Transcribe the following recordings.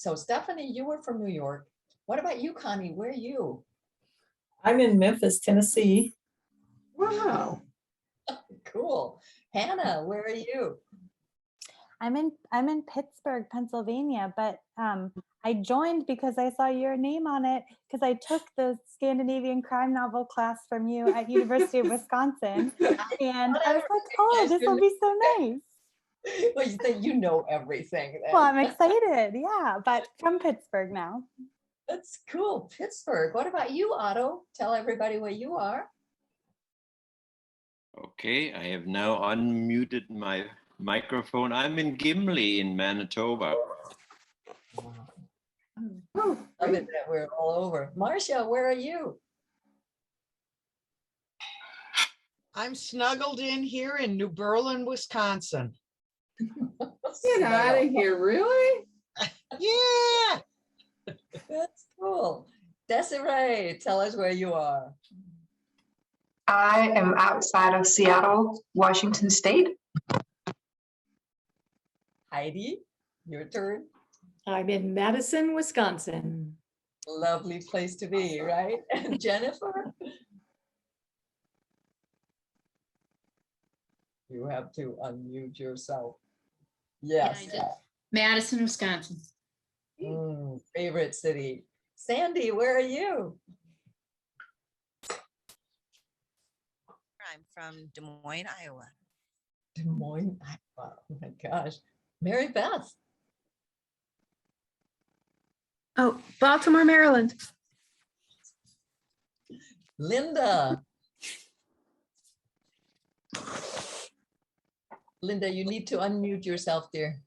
So Stephanie, you were from New York. What about you, Connie? Where are you? I'm in Memphis, Tennessee. Wow. Cool. Hannah, where are you? I'm in Pittsburgh, Pennsylvania, but I joined because I saw your name on it because I took the Scandinavian crime novel class from you at University of Wisconsin, and I was like, oh, this will be so nice. Well, you think you know everything then. Well, I'm excited, yeah, but from Pittsburgh now. That's cool. Pittsburgh. What about you, Otto? Tell everybody where you are. Okay, I have now unmuted my microphone. I'm in Gimli in Manitoba. Love it that we're all over. Marcia, where are you? I'm snuggled in here in New Berlin, Wisconsin. Get out of here, really? Yeah. That's cool. Desiree, tell us where you are. I am outside of Seattle, Washington State. Heidi, your turn. I'm in Madison, Wisconsin. Lovely place to be, right? And Jennifer? You have to unmute yourself. Yes. Yeah, Madison, Wisconsin. Favorite city. Sandy, where are you? I'm from Des Moines, Iowa. Des Moines, Iowa. Oh my gosh. Mary Beth. Oh, Baltimore, Maryland. Linda. Linda, you need to unmute yourself, dear.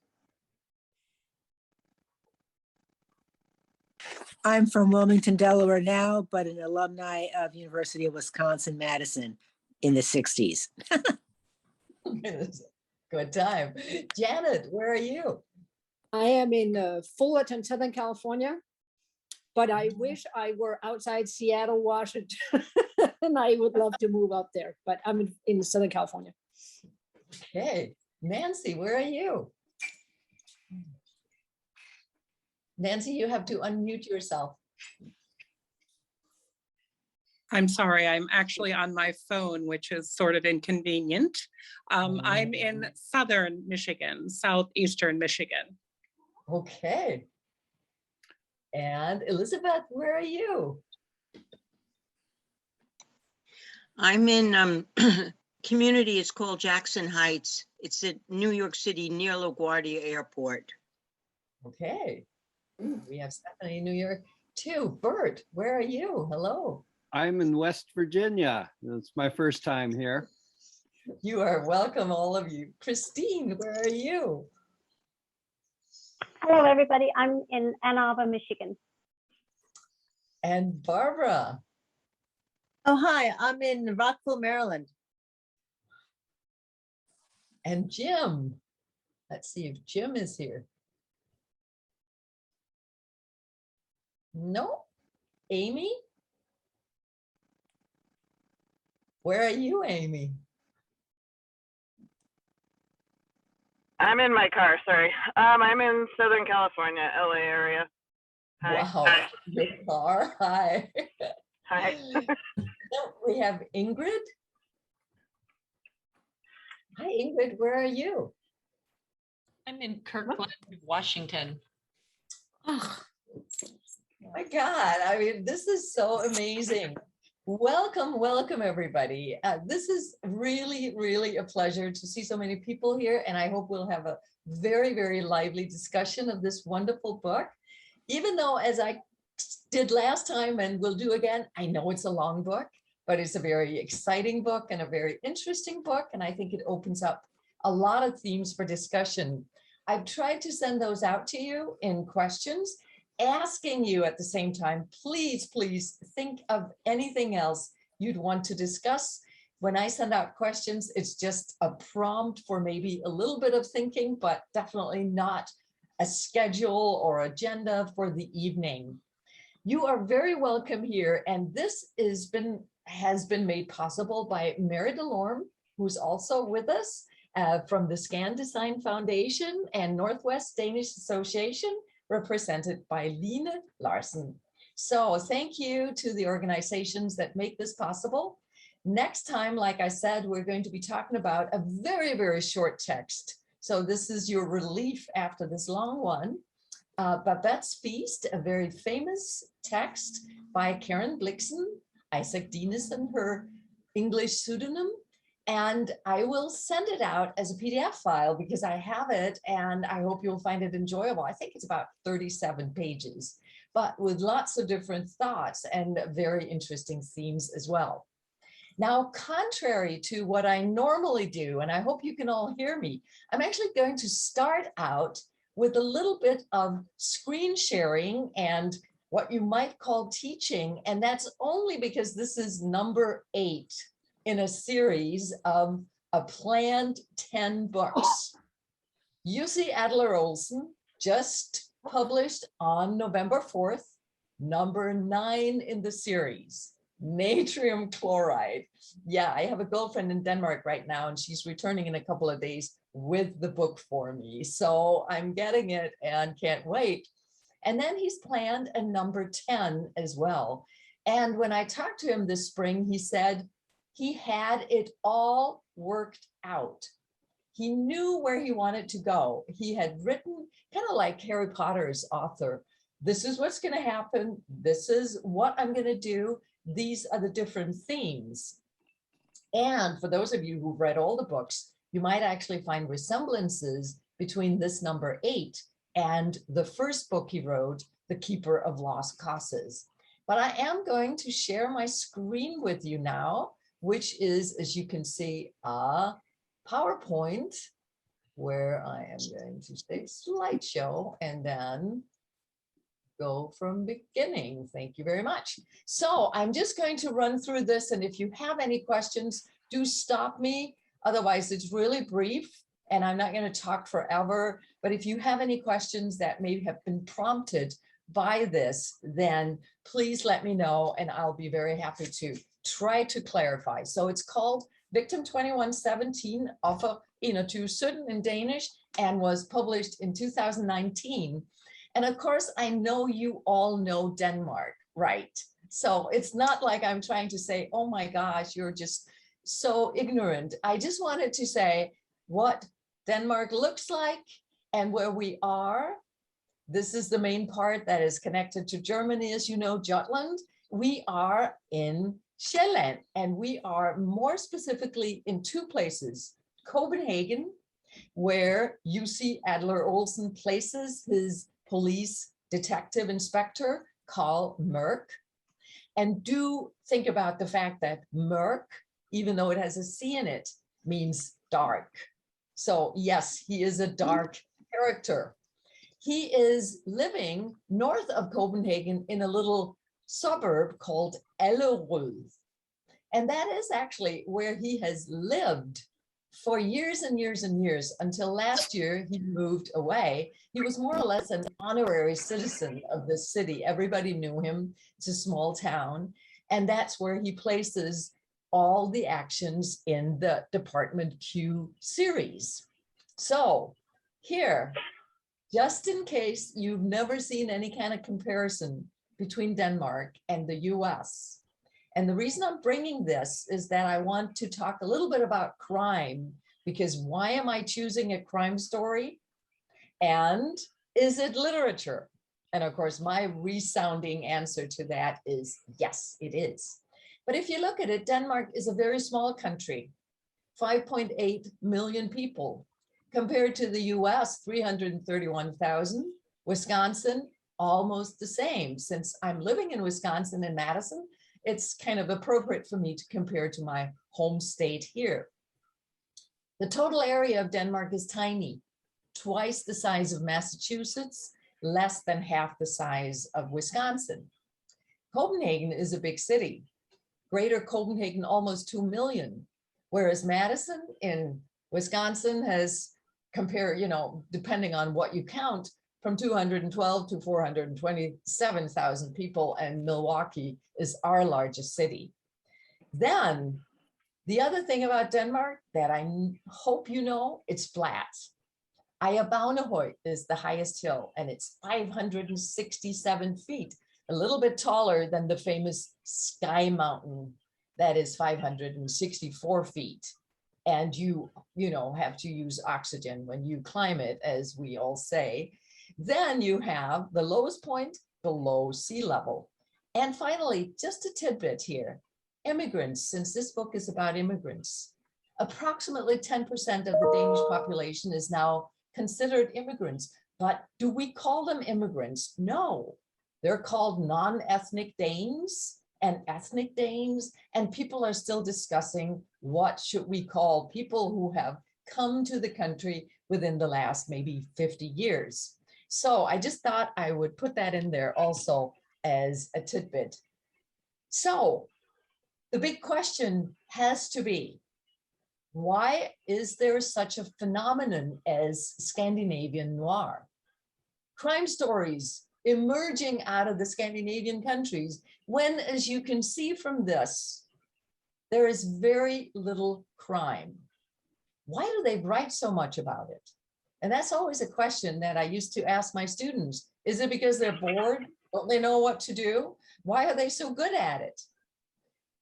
I'm from Wilmington, Delaware now, but an alumni of University of Wisconsin-Madison in the 60s. Good time. Janet, where are you? I am in Fullerton, Southern California, but I wish I were outside Seattle, Washington, and I would love to move out there, but I'm in Southern California. Okay. Nancy, where are you? Nancy, you have to unmute yourself. I'm sorry, I'm actually on my phone, which is sort of inconvenient. I'm in southern Michigan, southeastern Michigan. Okay. And Elizabeth, where are you? I'm in community is called Jackson Heights. It's in New York City near LaGuardia Airport. Okay. We have Stephanie in New York too. Bert, where are you? Hello. I'm in West Virginia. It's my first time here. You are welcome, all of you. Christine, where are you? Hello, everybody. I'm in Ann Arbor, Michigan. And Barbara. Oh, hi. I'm in Rockville, Maryland. And Jim. Let's see if Jim is here. No. Amy? Where are you, Amy? I'm in my car, sorry. I'm in Southern California, LA area. Hi. Wow, your car. Hi. Hi. We have Ingrid. Hi, Ingrid, where are you? I'm in Kirkland, Washington. Oh my God, I mean, this is so amazing. Welcome, welcome, everybody. This is really, really a pleasure to see so many people here, and I hope we'll have a very, very lively discussion of this wonderful book. Even though, as I did last time and will do again, I know it's a long book, but it's a very exciting book and a very interesting book, and I think it opens up a lot of themes for discussion. I've tried to send those out to you in questions, asking you at the same time, please, please think of anything else you'd want to discuss. When I send out questions, it's just a prompt for maybe a little bit of thinking, but definitely not a schedule or agenda for the evening. You are very welcome here, and this has been made possible by Mary DeLorme, who's also with us from the Scan Design Foundation and Northwest Danish Association. represented by Line Larsen. So thank you to the organizations that make this possible. Next time, like I said, we're going to be talking about a very, very short text. So this is your relief after this long one. Babette's Feast, a very famous text by Karen Blixen, Isaac Dinesen, her English pseudonym. And I will send it out as a PDF file because I have it and I hope you'll find it enjoyable. I think it's about 37 pages, but with lots of different thoughts and very interesting themes as well. Now, contrary to what I normally do, and I hope you can all hear me, I'm actually going to start out with a little bit of screen sharing and what you might call teaching. And that's only because this is number 8 in a series of a planned 10 books. Jussi Adler-Olsen just published on November 4th, number 9 in the series, Natrium Chloride. Yeah, I have a girlfriend in Denmark right now and she's returning in a couple of days with the book for me. So I'm getting it and can't wait. And then he's planned a number 10 as well. And when I talked to him this spring, he said he had it all worked out. He knew where he wanted to go. He had written, kind of like Harry Potter's author, this is what's going to happen. This is what I'm going to do. These are the different themes. And for those of you who've read all the books, you might actually find resemblances between this number 8 and the first book he wrote, The Keeper of Lost Causes. But I am going to share my screen with you now, which is, as you can see, a PowerPoint where I am going to say slideshow and then go from beginning. Thank you very much. So I'm just going to run through this. And if you have any questions, do stop me. Otherwise, it's really brief and I'm not going to talk forever. But if you have any questions that may have been prompted by this, then please let me know and I'll be very happy to try to clarify. So it's called Victim 2117 Offer 2117 in Danish and was published in 2019. And of course, I know you all know Denmark, right? So it's not like I'm trying to say, oh my gosh, you're just so ignorant. I just wanted to say what Denmark looks like and where we are. This is the main part that is connected to Germany, as you know, Jutland. We are in Sjælland, and we are more specifically in 2 places, Copenhagen, where Jussi Adler-Olsen places his police detective inspector, Carl Mørk. And do think about the fact that Mørk, even though it has a C in it, means dark. So yes, he is a dark character. He is living north of Copenhagen in a little suburb called Adler-Olsen. And that is actually where he has lived for years and years and years until last year he moved away. He was more or less an honorary citizen of this city. Everybody knew him. It's a small town. And that's where he places all the actions in the Department Q series. So here, just in case you've never seen any kind of comparison between Denmark and the US. And the reason I'm bringing this is that I want to talk a little bit about crime, because why am I choosing a crime story? And is it literature? And of course, my resounding answer to that is yes, it is. But if you look at it, Denmark is a very small country, 5.8 million people, compared to the US, 331,000, Wisconsin, almost the same. Since I'm living in Wisconsin and Madison, it's kind of appropriate for me to compare to my home state here. The total area of Denmark is tiny, twice the size of Massachusetts, less than half the size of Wisconsin. Copenhagen is a big city. Greater Copenhagen, almost 2 million, whereas Madison in Wisconsin has compared, depending on what you count, from 212 to 427,000 people, and Milwaukee is our largest city. Then the other thing about Denmark that I hope you know, it's flat. Ayabaunahoi is the highest hill, and it's 567 feet, a little bit taller than the famous Sky Mountain that is 564 feet. And you have to use oxygen when you climb it, as we all say. Then you have the lowest point below sea level. And finally, just a tidbit here, immigrants, since this book is about immigrants, approximately 10% of the Danish population is now considered immigrants. But do we call them immigrants? No, they're called non-ethnic Danes and ethnic Danes, and people are still discussing what should we call people who have come to the country within the last maybe 50 years. So I just thought I would put that in there also as a tidbit. So the big question has to be, why is there such a phenomenon as Scandinavian Noir? Crime stories emerging out of the Scandinavian countries, when, as you can see from this, there is very little crime. Why do they write so much about it? And that's always a question that I used to ask my students. Is it because they're bored? Don't they know what to do? Why are they so good at it?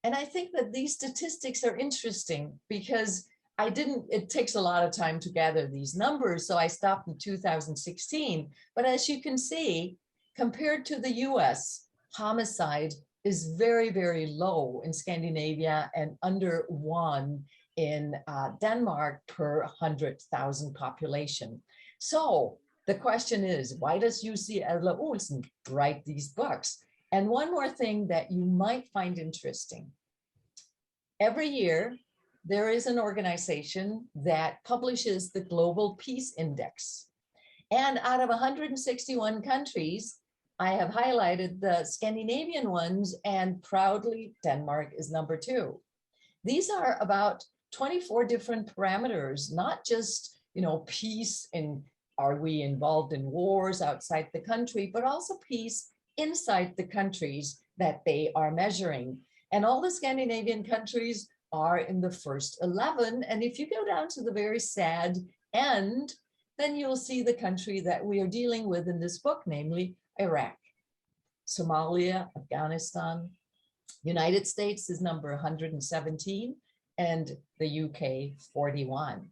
And I think that these statistics are interesting because it takes a lot of time to gather these numbers. So I stopped in 2016. But as you can see, compared to the US, homicide is very, very low in Scandinavia and under 1 in Denmark per 100,000 population. So the question is, why does Jussi AdlerOlsen write these books? And one more thing that you might find interesting. Every year, there is an organization that publishes the Global Peace Index. And out of 161 countries, I have highlighted the Scandinavian ones, and proudly Denmark is number 2. These are about 24 different parameters, not just, peace in, are we involved in wars outside the country, but also peace inside the countries that they are measuring. And all the Scandinavian countries are in the first 11. And if you go down to the very sad end, then you'll see the country that we are dealing with in this book, namely Iraq, Somalia, Afghanistan. United States is number 117, and the UK 41.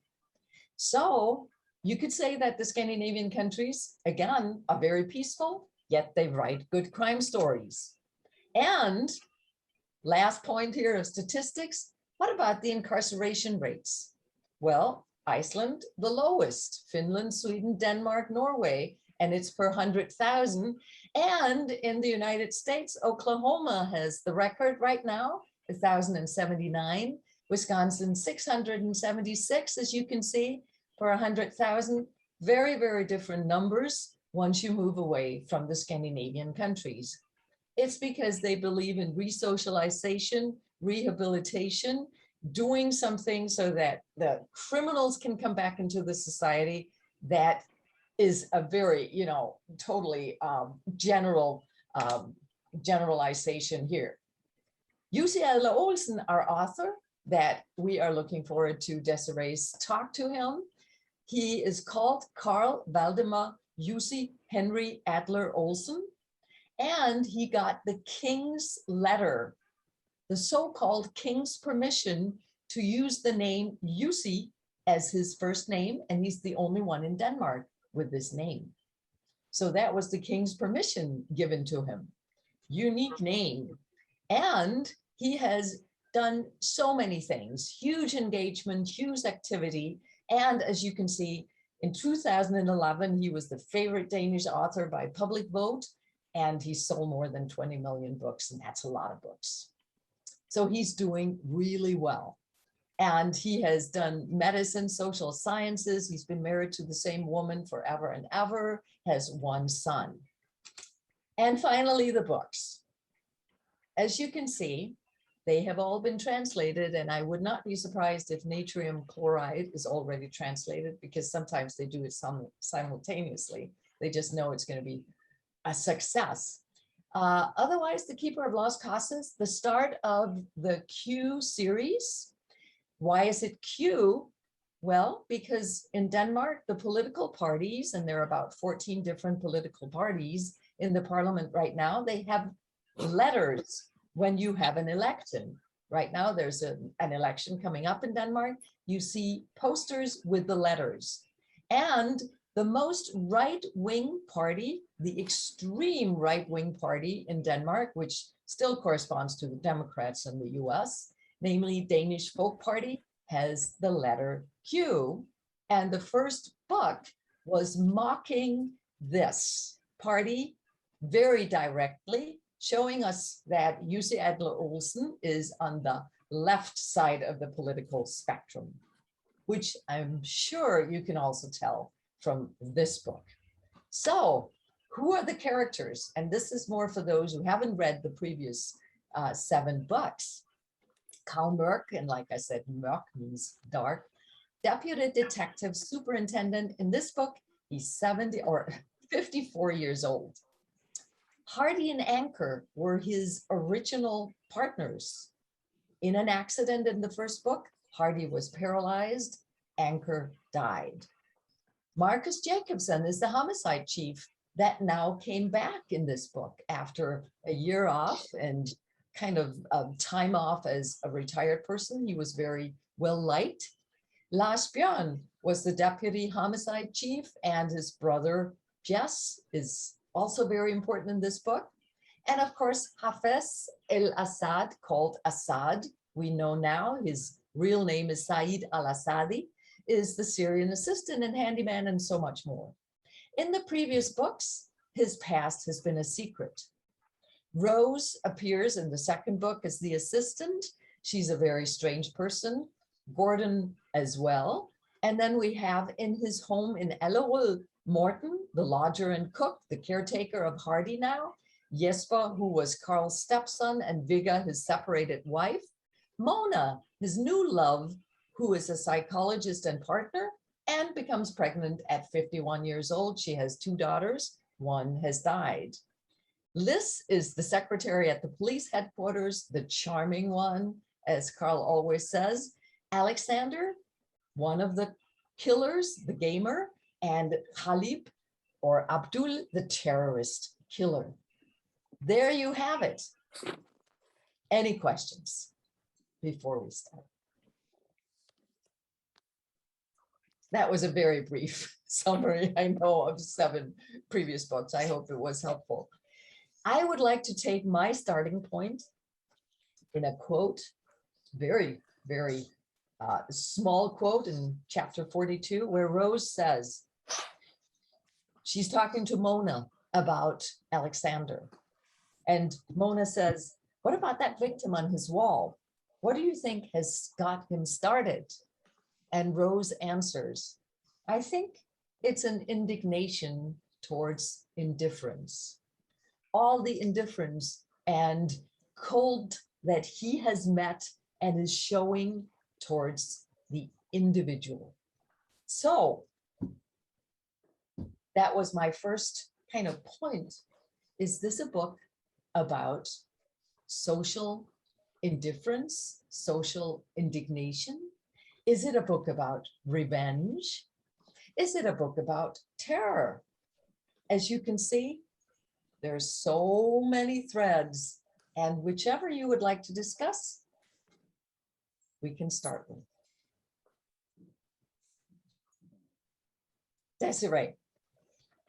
So you could say that the Scandinavian countries, again, are very peaceful, yet they write good crime stories. And last point here of statistics, what about the incarceration rates? Well, Iceland, the lowest, Finland, Sweden, Denmark, Norway, and it's per 100,000. And in the United States, Oklahoma has the record right now, 1,079. Wisconsin, 676, as you can see, per 100,000. Very, very different numbers once you move away from the Scandinavian countries. It's because they believe in resocialization, rehabilitation, doing something so that the criminals can come back into the society. That is a very, totally generalization here. Jussi AdlerOlsen, our author, that we are looking forward to Desiree's talk to him. He is called Carl Valdemar Jussi Henry Adler-Olsen, and he got the king's letter, the so-called king's permission to use the name Jussi as his first name, and he's the only one in Denmark with this name. So that was the king's permission given to him. Unique name. And he has done so many things, huge engagement, huge activity. And as you can see, in 2011, he was the favorite Danish author by public vote, and he sold more than 20 million books, and that's a lot of books. So he's doing really well. And he has done medicine, social sciences. He's been married to the same woman forever and ever, has 1 son. And finally, the books. As you can see, they have all been translated, and I would not be surprised if natrium chloride is already translated, because sometimes they do it simultaneously. They just know it's going to be a success. Otherwise, The Keeper of Lost Causes, the start of the Q series. Why is it Q? Well, because in Denmark, the political parties, and there are about 14 different political parties in the parliament right now, they have letters when you have an election. Right now, there's an election coming up in Denmark. You see posters with the letters. And the most right-wing party, the extreme right-wing party in Denmark, which still corresponds to the Democrats in the US, namely Danish Folk Party, has the letter Q. And the first book was mocking this party very directly, showing us that Jussi Adler-Olsen is on the left side of the political spectrum, which I'm sure you can also tell from this book. So who are the characters? And this is more for those who haven't read the previous 7 books. Karl Mørk, and like I said, Mørk means dark, deputy detective superintendent. In this book, he's 70 or 54 years old. Hardy and Anchor were his original partners. In an accident in the first book, Hardy was paralyzed, Anchor died. Marcus Jacobson is the homicide chief that now came back in this book after a year off and kind of time off as a retired person. He was very well liked. Lars Bjørn was the deputy homicide chief, and his brother Jess is also very important in this book. And of course, Hafez el-Assad, called Assad, we know now his real name is Saeed al-Assadi, is the Syrian assistant and handyman, and so much more. In the previous books, his past has been a secret. Rose appears in the second book as the assistant. She's a very strange person. Gordon as well. And then we have in his home in Allerød, Morten, the lodger and cook, the caretaker of Hardy now. Jesper, who was Carl's stepson, and Vigga, his separated wife. Mona, his new love, who is a psychologist and partner, and becomes pregnant at 51 years old. She has 2 daughters. One has died. Liz is the secretary at the police headquarters, the charming one, as Carl always says. Alexander, one of the killers, the gamer, and Khalib, or Abdul, the terrorist killer. There you have it. Any questions before we start? That was a very brief summary, I know, of 7 previous books. I hope it was helpful. I would like to take my starting point in a quote, very, very small quote in chapter 42, where Rose says, she's talking to Mona about Alexander. And Mona says, what about that victim on his wall? What do you think has got him started? And Rose answers, I think it's an indignation towards indifference. All the indifference and cold that he has met and is showing towards the individual. So that was my first kind of point. Is this a book about social indifference, social indignation? Is it a book about revenge? Is it a book about terror? As you can see, there's so many threads, and whichever you would like to discuss, we can start with. Desiree,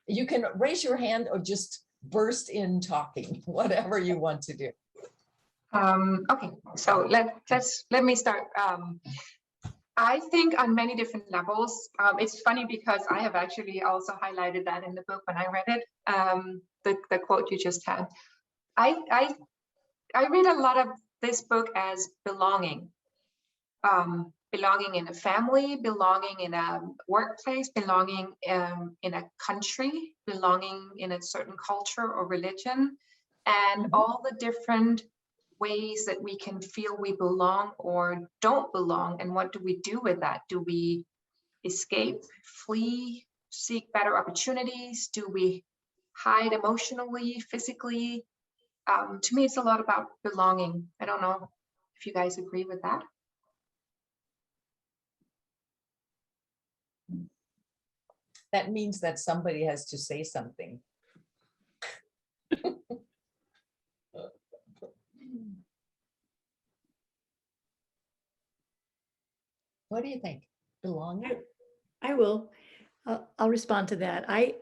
you can raise your hand or just burst in talking, whatever you want to do. Okay, so let me start. I think on many different levels, it's funny because I have actually also highlighted that in the book when I read it, the quote you just had. I read a lot of this book as belonging. Belonging in a family, belonging in a workplace, belonging in a country, belonging in a certain culture or religion, and all the different ways that we can feel we belong or don't belong, and what do we do with that? Do we escape, flee, seek better opportunities? Do we hide emotionally, physically? To me, it's a lot about belonging. I don't know if you guys agree with that. that means that somebody has to say something. What do you think? Belonging? I will. I'll respond to that. I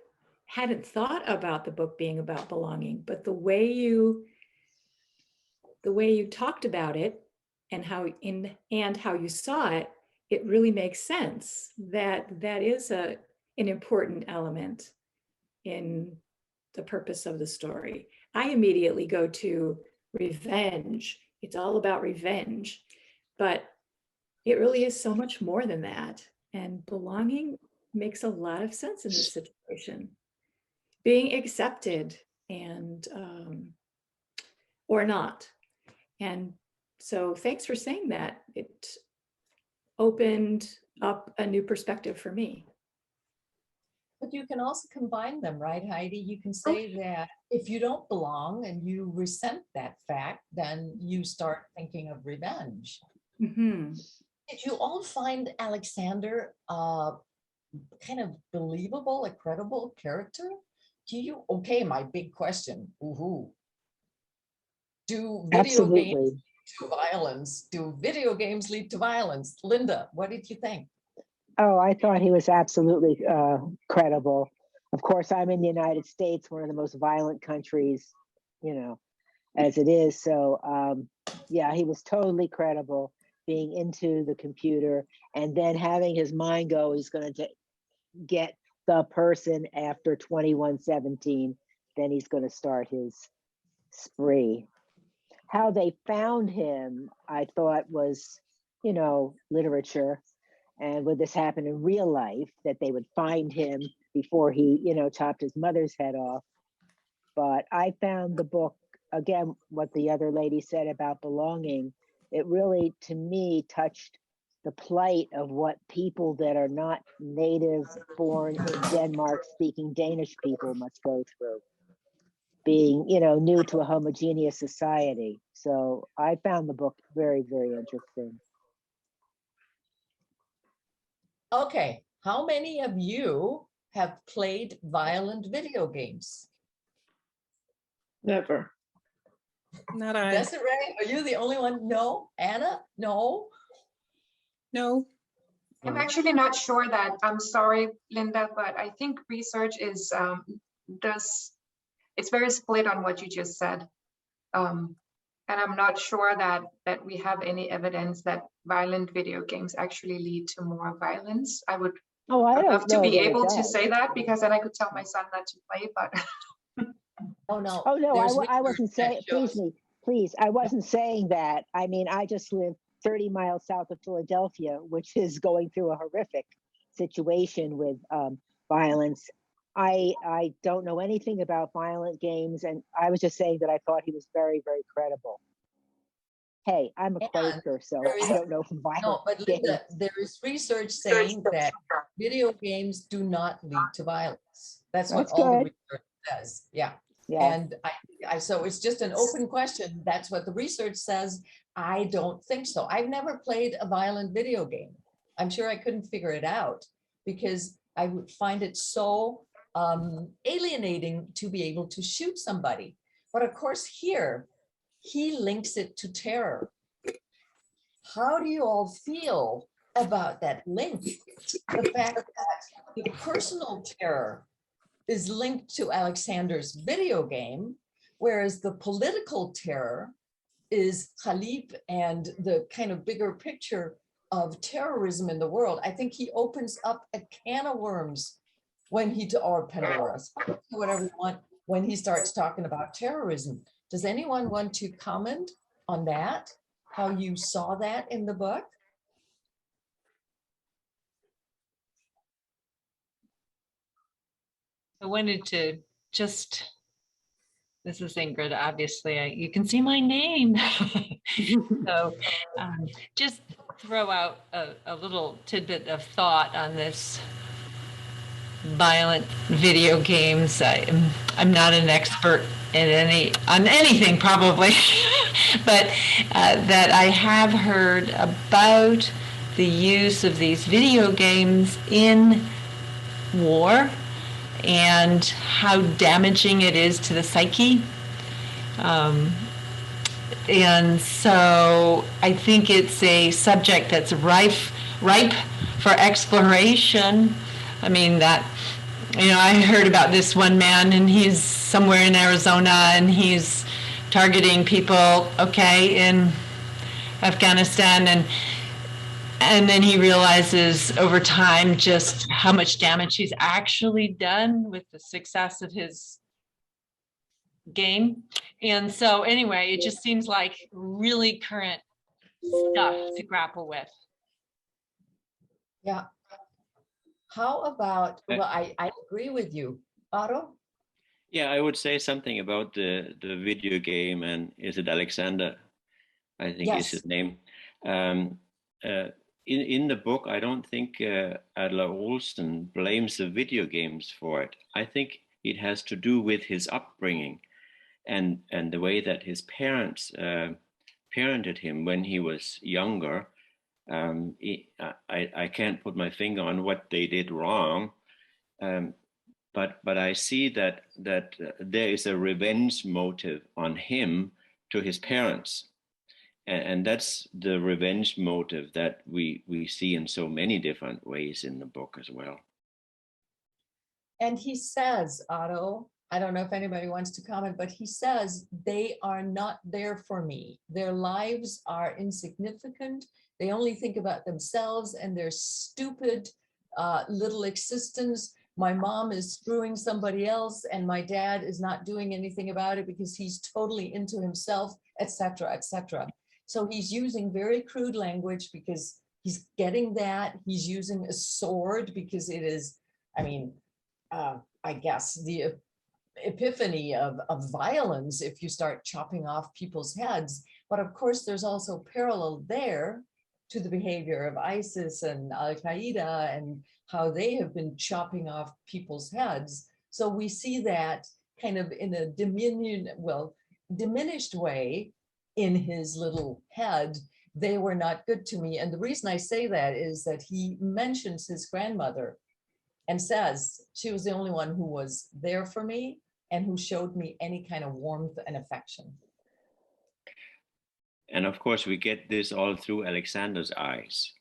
hadn't thought about the book being about belonging, but the way you talked about it and how you saw it, it really makes sense that that is an important element in the purpose of the story. I immediately go to revenge. It's all about revenge, but it really is so much more than that. And belonging makes a lot of sense in this situation. Being accepted and or not. And so thanks for saying that. It opened up a new perspective for me. But you can also combine them, right, Heidi? You can say that if you don't belong and you resent that fact, then you start thinking of revenge. Mm-hmm. Did you all find Alexander kind of believable, a credible character? Okay, my big question. Do video games lead to violence? Do video games lead to violence? Linda, what did you think? Oh, I thought he was absolutely credible. Of course, I'm in the United States, one of the most violent countries, as it is. So, yeah, he was totally credible, being into the computer and then having his mind go, he's going to get the person after 2117, then he's going to start his spree. How they found him, I thought was, literature. And would this happen in real life, that they would find him before he, chopped his mother's head off? But I found the book, again, what the other lady said about belonging, it really, to me, touched the plight of what people that are not native born in Denmark speaking Danish people must go through, being, new to a homogeneous society. So I found the book very, very interesting. Okay, how many of you have played violent video games? Never. Not I. Desiree, are you the only one? No. Anna? No. No. I'm actually not sure that, I'm sorry, Linda, but I think research is, it's very split on what you just said. And I'm not sure that we have any evidence that violent video games actually lead to more violence. I would love to be able to say that, because then I could tell my son not to play, but. Oh, no. Oh, no, I wasn't saying, please, I wasn't saying that. I mean, I just live 30 miles south of Philadelphia, which is going through a horrific situation with violence. I don't know anything about violent games, and I was just saying that I thought he was very, very credible. Hey, I'm a Quaker, so I don't know from violent No, but Linda, there is research saying that video games do not lead to violence. That's what all the research says. Yeah. And so it's just an open question. That's what the research says. I don't think so. I've never played a violent video game. I'm sure I couldn't figure it out, because I would find it so alienating to be able to shoot somebody. But of course here, he links it to terror. How do you all feel about that link? The fact that the personal terror is linked to Alexander's video game, whereas the political terror is Khalib and the kind of bigger picture of terrorism in the world. I think he opens up a can of worms when he, or Pandora's, whatever you want, when he starts talking about terrorism. Does anyone want to comment on that? How you saw that in the book? I wanted to just, this is Ingrid, obviously, you can see my name. So just throw out a little tidbit of thought on this violent video games. I'm not an expert on anything probably, but that I have heard about the use of these video games in war and how damaging it is to the psyche. And so I think it's a subject that's ripe for exploration. I mean, I heard about this one man, and he's somewhere in Arizona, and he's targeting people, in Afghanistan, and then he realizes over time just how much damage he's actually done with the success of his game. And so anyway, it just seems like really current stuff to grapple with. Yeah. How about, well, I agree with you. Otto? Yeah, I would say something about the video game, and is it Alexander? I think is his name. In the book, I don't think Adler-Olsen blames the video games for it. I think it has to do with his upbringing and the way that his parents parented him when he was younger. I can't put my finger on what they did wrong, but I see that there is a revenge motive on him to his parents. And that's the revenge motive that we see in so many different ways in the book as well. And he says, Otto, I don't know if anybody wants to comment, but he says, they are not there for me. Their lives are insignificant. They only think about themselves and their stupid little existence. My mom is screwing somebody else and my dad is not doing anything about it because he's totally into himself, etc., etc. So he's using very crude language because he's getting that. He's using a sword because it is, I guess, the epiphany of violence if you start chopping off people's heads. But of course, there's also parallel there to the behavior of ISIS and Al-Qaeda and how they have been chopping off people's heads. So we see that kind of in a diminished way in his little head. They were not good to me. And the reason I say that is that he mentions his grandmother and says she was the only one who was there for me and who showed me any kind of warmth and affection. And of course, we get this all through Alexander's eyes.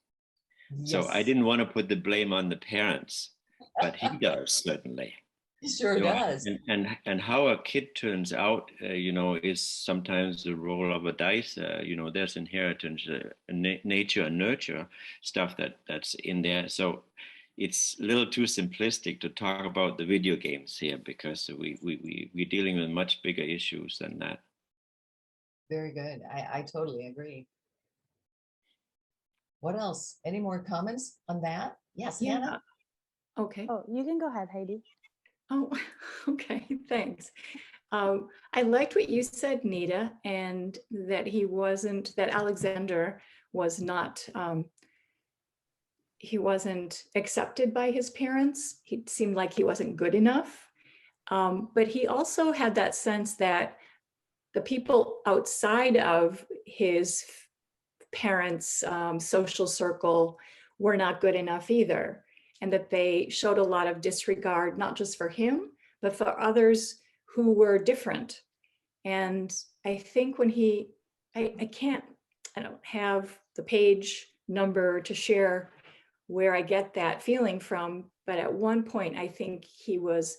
Yes. So I didn't want to put the blame on the parents, but he does certainly. He sure does. And how a kid turns out, is sometimes the roll of a dice. There's inheritance, nature and nurture stuff that's in there. So it's a little too simplistic to talk about the video games here because we're dealing with much bigger issues than that. Very good. I totally agree. What else? Any more comments on that? Yes, Yeah. Hannah? Okay. Oh, you can go ahead, Heidi. Oh, okay, thanks. I liked what you said, Nita, and that that Alexander was not, he wasn't accepted by his parents. He seemed like he wasn't good enough. But he also had that sense that the people outside of his parents' social circle were not good enough either. And that they showed a lot of disregard, not just for him, but for others who were different. And I think when I don't have the page number to share where I get that feeling from, but at one point, I think he was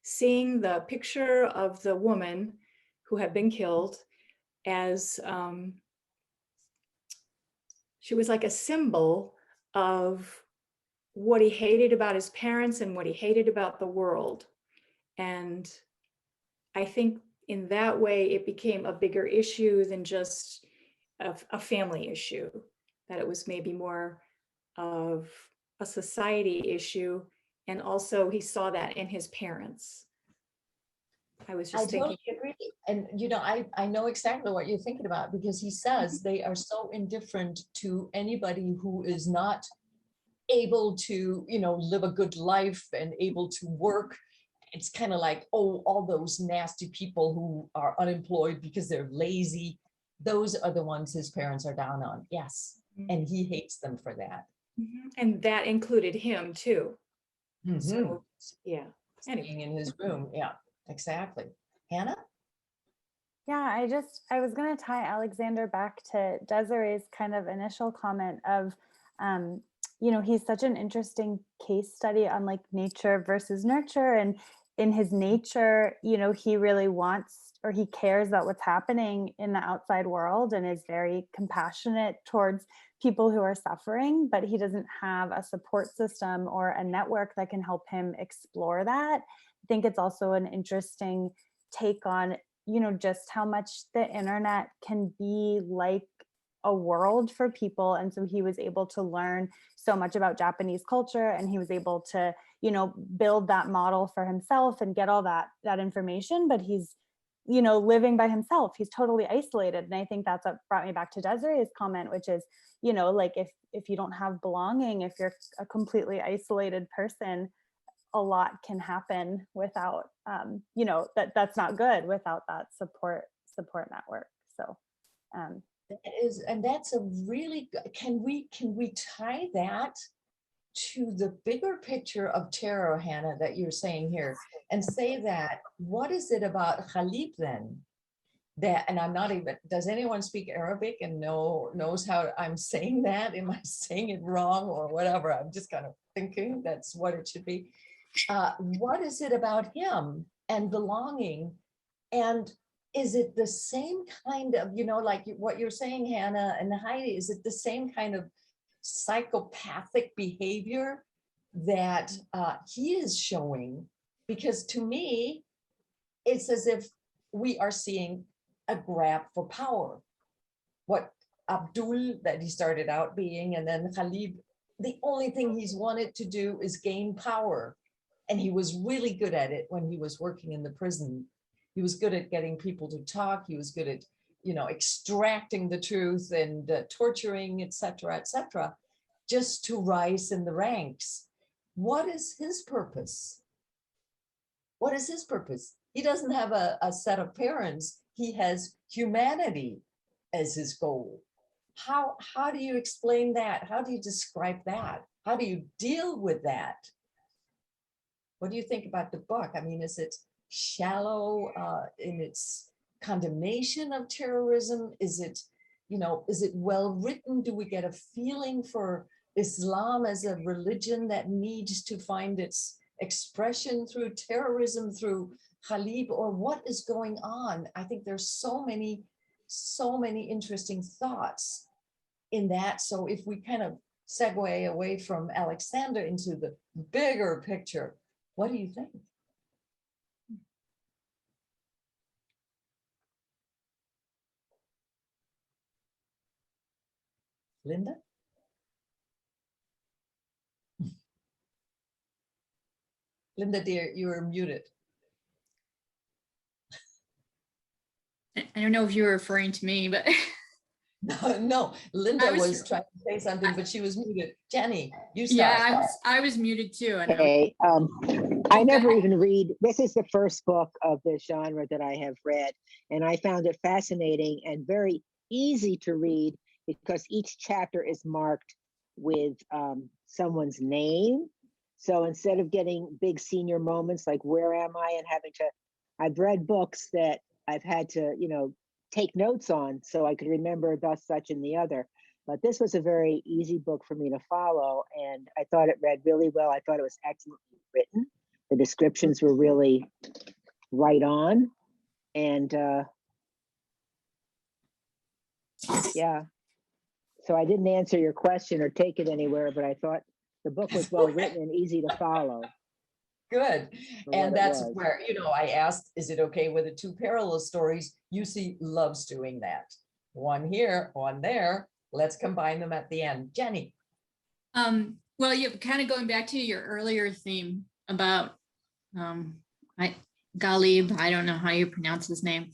seeing the picture of the woman who had been killed as she was like a symbol of what he hated about his parents and what he hated about the world. And I think in that way, it became a bigger issue than just a family issue, that it was maybe more of a society issue. And also he saw that in his parents. I was just thinking. Totally agree. And I know exactly what you're thinking about because he says they are so indifferent to anybody who is not able to, live a good life and able to work. It's kind of like, oh, all those nasty people who are unemployed because they're lazy. Those are the ones his parents are down on. Yes. And he hates them for that. And that included him too. So, yeah. Being in his room. Yeah, exactly. Hannah? Yeah, I was going to tie Alexander back to Desiree's kind of initial comment of, you know, he's such an interesting case study on like nature versus nurture. And in his nature, you know, he really wants, or he cares about what's happening in the outside world and is very compassionate towards people who are suffering, but he doesn't have a support system or a network that can help him explore that. I think it's also an interesting take on, you know, just how much the internet can be like a world for people. And so he was able to learn so much about Japanese culture, and he was able to, you know, build that model for himself and get all that information, but he's, you know, living by himself. He's totally isolated. And I think that's what brought me back to Desiree's comment, which is, you know, like if you don't have belonging, if you're a completely isolated person, a lot can happen without, you know, that's not good without that support network. So that is, and that's a really good, can we tie that to the bigger picture of terror, Hannah, that you're saying here, and say that, what is it about Khalib then? That, and I'm not even, does anyone speak Arabic and knows how I'm saying that? Am I saying it wrong or whatever? I'm just kind of thinking that's what it should be. What is it about him and belonging? And is it the same kind of, you know, like what you're saying, Hannah and Heidi, is it the same kind of psychopathic behavior that he is showing? Because to me, it's as if we are seeing a grab for power. What Abdul, that he started out being, and then Khalib, the only thing he's wanted to do is gain power. And he was really good at it when he was working in the prison. He was good at getting people to talk. He was good at, you know, extracting the truth and torturing, etc., just to rise in the ranks. What is his purpose? What is his purpose? He doesn't have a set of parents. He has humanity as his goal. How do you explain that? How do you describe that? How do you deal with that? What do you think about the book? I mean, is it shallow in its condemnation of terrorism? Is it, you know, is it well written? Do we get a feeling for Islam as a religion that needs to find its expression through terrorism, through Khalib, or what is going on? I think there's so many interesting thoughts in that. So if we kind of segue away from Alexander into the bigger picture, what do you think? Linda? Linda, dear, you are muted. I don't know if you were referring to me, but No, Linda was trying to say something, but she was muted. Jenny, you start. Yeah, I was muted too. And Okay, I never even read, this is the first book of this genre that I have read, and I found it fascinating and very easy to read because each chapter is marked with someone's name. So instead of getting big senior moments like where am I and having to, I've read books that I've had to, you know, take notes on so I could remember thus, such, and the other. But this was a very easy book for me to follow, and I thought it read really well. I thought it was excellently written. The descriptions were really right on. And yeah, so I didn't answer your question or take it anywhere, but I thought the book was well written and easy to follow. Good. And that's where, you know, I asked, is it okay with the two parallel stories? UC loves doing that. One here, one there. Let's combine them at the end. Jenny. Well, you're kind of going back to your earlier theme about Ghalib, I don't know how you pronounce his name,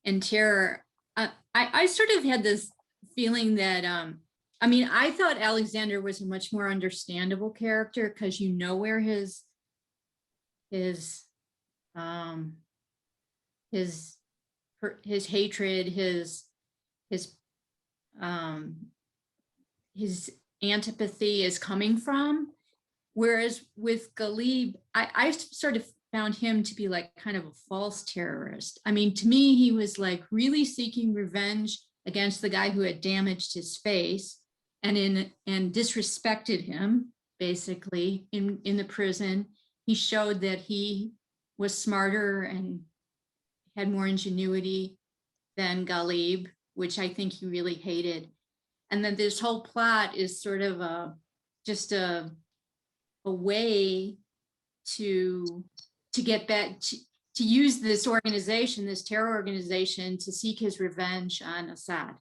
and terror. I sort of had this feeling that, I mean, I thought Alexander was a much more understandable character because you know where his hatred, his antipathy is coming from. Whereas with Galib, I sort of found him to be like kind of a false terrorist. I mean, to me, he was like really seeking revenge against the guy who had damaged his face and disrespected him, basically, in the prison. He showed that he was smarter and had more ingenuity than Galib, which I think he really hated. And then this whole plot is sort of just a way to get back to use this organization, this terror organization, to seek his revenge on Assad.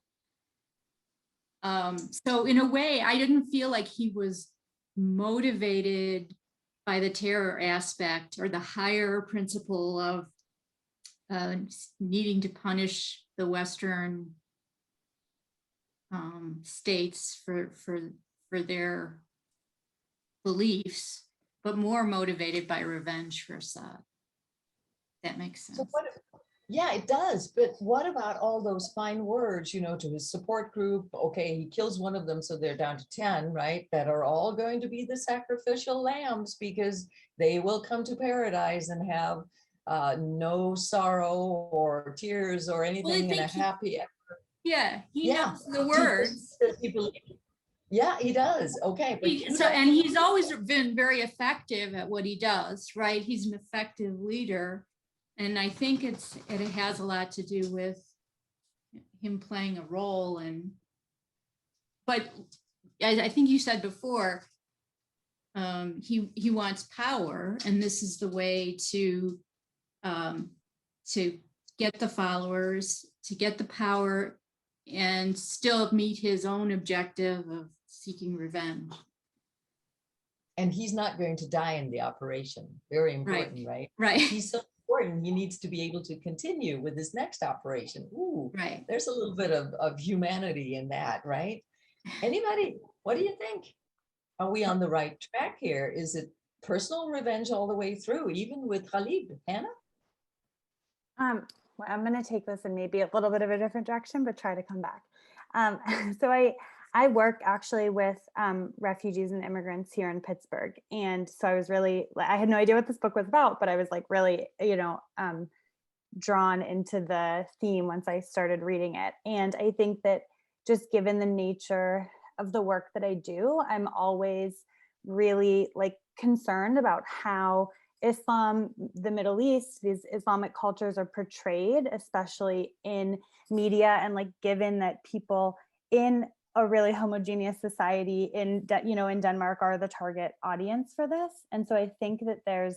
So in a way, I didn't feel like he was motivated by the terror aspect or the higher principle of needing to punish the Western states for their beliefs, but more motivated by revenge for Assad. That makes sense. So yeah, it does. But what about all those fine words, you know, to his support group? Okay, he kills one of them, so they're down to 10, right? That are all going to be the sacrificial lambs because they will come to paradise and have no sorrow or tears or anything, and a happy. Yeah, he knows the words. Yeah, he does. Okay. But and he's always been very effective at what he does, right? He's an effective leader. And I think it has a lot to do with him playing a role. But I think you said before, he wants power, and this is the way to get the followers, to get the power, and still meet his own objective of seeking revenge. And he's not going to die in the operation. Very important, right? Right. He's so important. He needs to be able to continue with his next operation. Ooh, right. There's a little bit of humanity in that, right? Anybody, what do you think? Are we on the right track here? Is it personal revenge all the way through, even with Khalid? Hannah? Well, I'm going to take this in maybe a little bit of a different direction, but try to come back. So I work actually with refugees and immigrants here in Pittsburgh. And so I had no idea what this book was about, but I was like really, drawn into the theme once I started reading it. And I think that just given the nature of the work that I do, I'm always really like concerned about how Islam, the Middle East, these Islamic cultures are portrayed, especially in media, and like given that people in a really homogeneous society in Denmark are the target audience for this. And so I think that there's,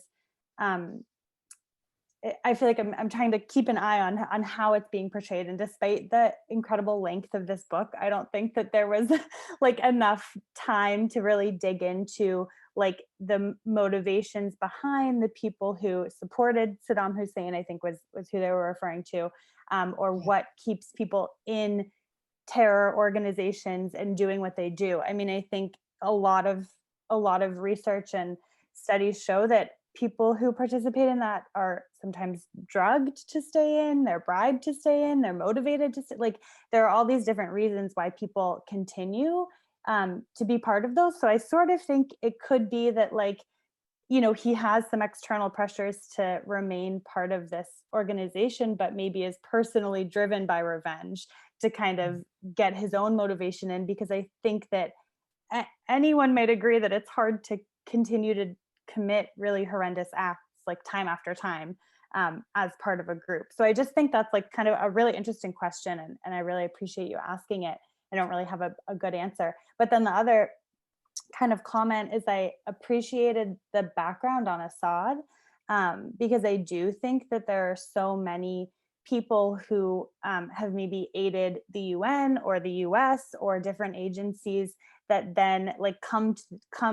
I feel like I'm trying to keep an eye on how it's being portrayed. And despite the incredible length of this book, I don't think that there was like enough time to really dig into like the motivations behind the people who supported Saddam Hussein, I think was who they were referring to, or what keeps people in terror organizations and doing what they do. I mean, I think a lot of research and studies show that people who participate in that are sometimes drugged to stay in, they're bribed to stay in, they're motivated to stay, like there are all these different reasons why people continue to be part of those. So I sort of think it could be that he has some external pressures to remain part of this organization, but maybe is personally driven by revenge to kind of get his own motivation in, because I think that anyone might agree that it's hard to continue to commit really horrendous acts like time after time as part of a group. So I just think that's like kind of a really interesting question, and I really appreciate you asking it. I don't really have a good answer. But then the other kind of comment is I appreciated the background on Assad, because I do think that there are so many people who have maybe aided the UN or the US or different agencies that then like come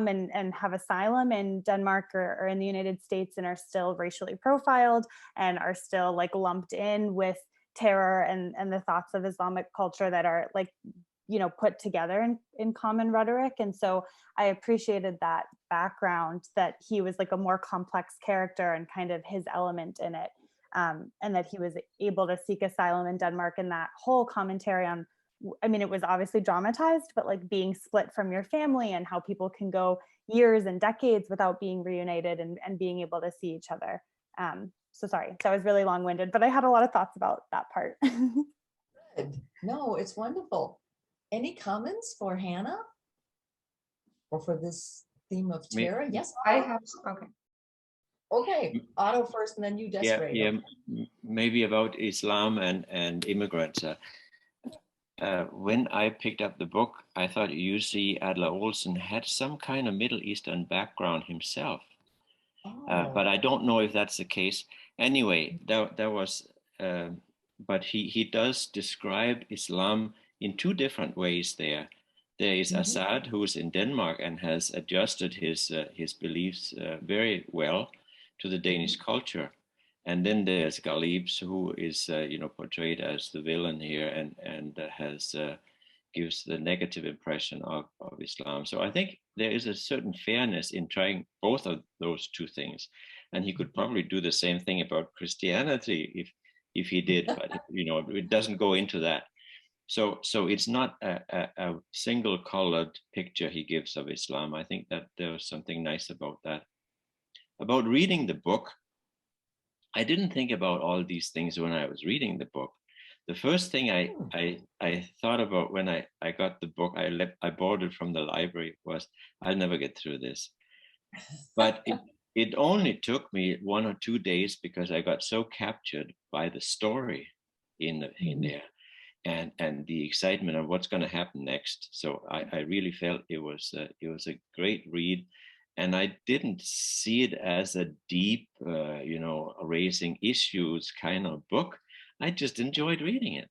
and have asylum in Denmark or in the United States and are still racially profiled and are still like lumped in with terror and the thoughts of Islamic culture that are like, put together in common rhetoric. And so I appreciated that background, that he was like a more complex character and kind of his element in it. And that he was able to seek asylum in Denmark, and that whole commentary on I mean, it was obviously dramatized, but like being split from your family and how people can go years and decades without being reunited and being able to see each other. So sorry, that was really long-winded, but I had a lot of thoughts about that part. Good. No, it's wonderful. Any comments for Hannah? Or for this theme of terror? Yes, I have, okay. Okay, Otto first and then you, Desiree. Yeah, maybe about Islam and immigrants. When I picked up the book, I thought Jussi Adler-Olsen had some kind of Middle Eastern background himself. But I don't know if that's the case. Anyway, that was, but he does describe Islam in two different ways there. There is Assad, who is in Denmark and has adjusted his beliefs very well to the Danish culture. And then there's Galibs, who is portrayed as the villain here and has gives the negative impression of Islam. So I think there is a certain fairness in trying both of those two things. And he could probably do the same thing about Christianity if he did, but it doesn't go into that. So it's not a single colored picture he gives of Islam. I think that there was something nice about that. About reading the book, I didn't think about all these things when I was reading the book. The first thing I thought about when I got the book, I borrowed it from the library, was I'll never get through this. But it only took me 1 or 2 days because I got so captured by the story in there and the excitement of what's going to happen next. So I really felt it was a great read. And I didn't see it as a deep, raising issues kind of book. I just enjoyed reading it.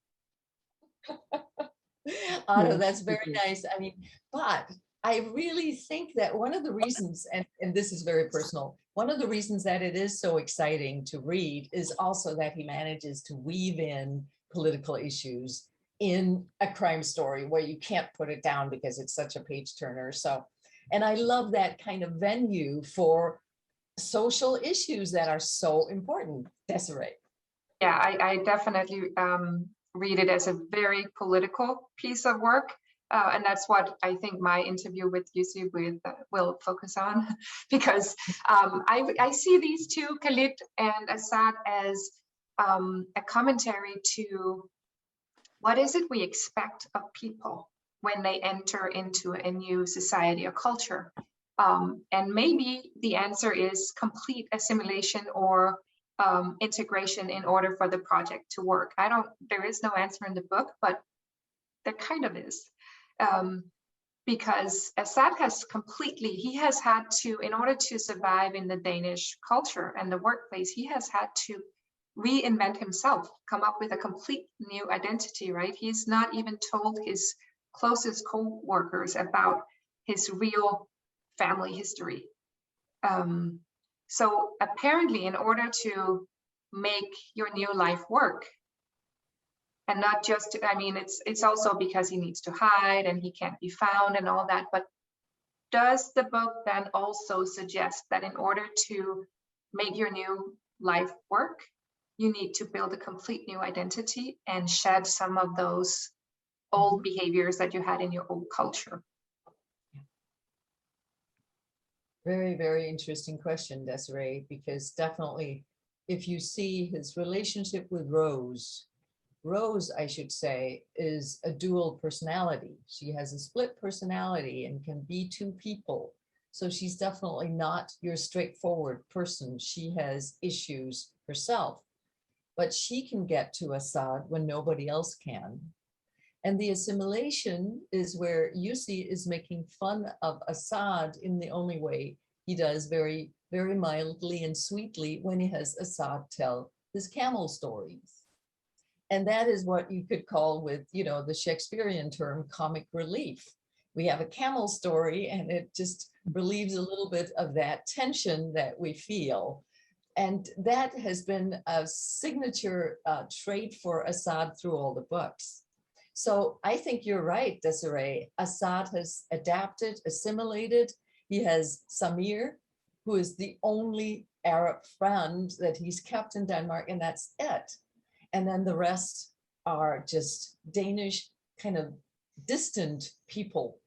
Otto, that's very nice. I mean, but I really think that one of the reasons, and this is very personal, one of the reasons that it is so exciting to read is also that he manages to weave in political issues in a crime story where you can't put it down because it's such a page turner. So, and I love that kind of venue for social issues that are so important. Desiree. Yeah, I definitely read it as a very political piece of work. And that's what I think my interview with Jussi will focus on, because I see these two, Khalid and Assad, as a commentary to what is it we expect of people when they enter into a new society or culture. And maybe the answer is complete assimilation or integration in order for the project to work. There is no answer in the book, but there kind of is. Because Assad he has had to, in order to survive in the Danish culture and the workplace, he has had to reinvent himself, come up with a complete new identity, right? He's not even told his closest co-workers about his real family history. So apparently, in order to make your new life work, and not just, I mean, it's also because he needs to hide and he can't be found and all that, but does the book then also suggest that in order to make your new life work, you need to build a complete new identity and shed some of those old behaviors that you had in your old culture? Very, very interesting question, Desiree, because definitely if you see his relationship with Rose, I should say, is a dual personality. She has a split personality and can be two people. So she's definitely not your straightforward person. She has issues herself, but she can get to Assad when nobody else can. And the assimilation is where Jussi is making fun of Assad in the only way he does, very, very mildly and sweetly, when he has Assad tell his camel stories. And that is what you could call, with, the Shakespearean term, comic relief. We have a camel story and it just relieves a little bit of that tension that we feel. And that has been a signature trait for Assad through all the books. So I think you're right, Desiree. Assad has adapted, assimilated. He has Samir, who is the only Arab friend that he's kept in Denmark, and that's it. And then the rest are just Danish kind of distant people.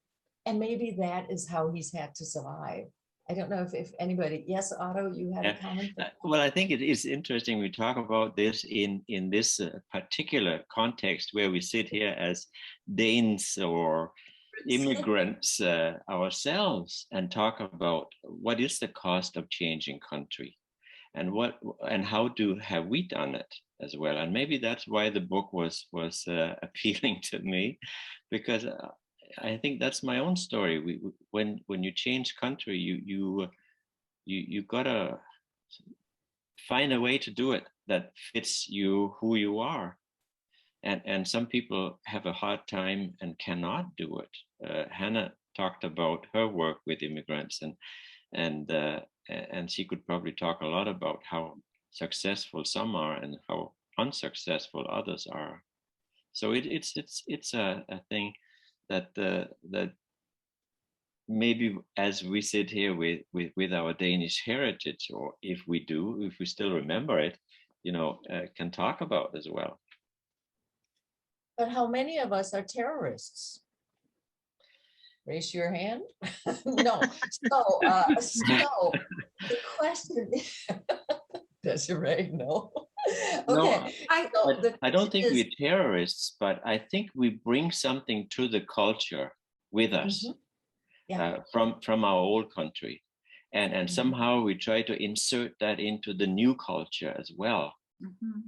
And maybe that is how he's had to survive. I don't know if anybody, yes, Otto, you had a comment? Well, I think it is interesting we talk about this in this particular context where we sit here as Danes or immigrants ourselves and talk about what is the cost of changing country and how have we done it as well. And maybe that's why the book was appealing to me, because I think that's my own story. When you change country, you gotta find a way to do it that fits you, who you are. And some people have a hard time and cannot do it. Hannah talked about her work with immigrants, and she could probably talk a lot about how successful some are and how unsuccessful others are. So it's a thing that maybe as we sit here with our Danish heritage, or if we still remember it, can talk about as well. But how many of us are terrorists? Raise your hand. No. So the question Desiree, no. Okay. No, I don't think we're terrorists, but I think we bring something to the culture with us from our old country. And somehow we try to insert that into the new culture as well.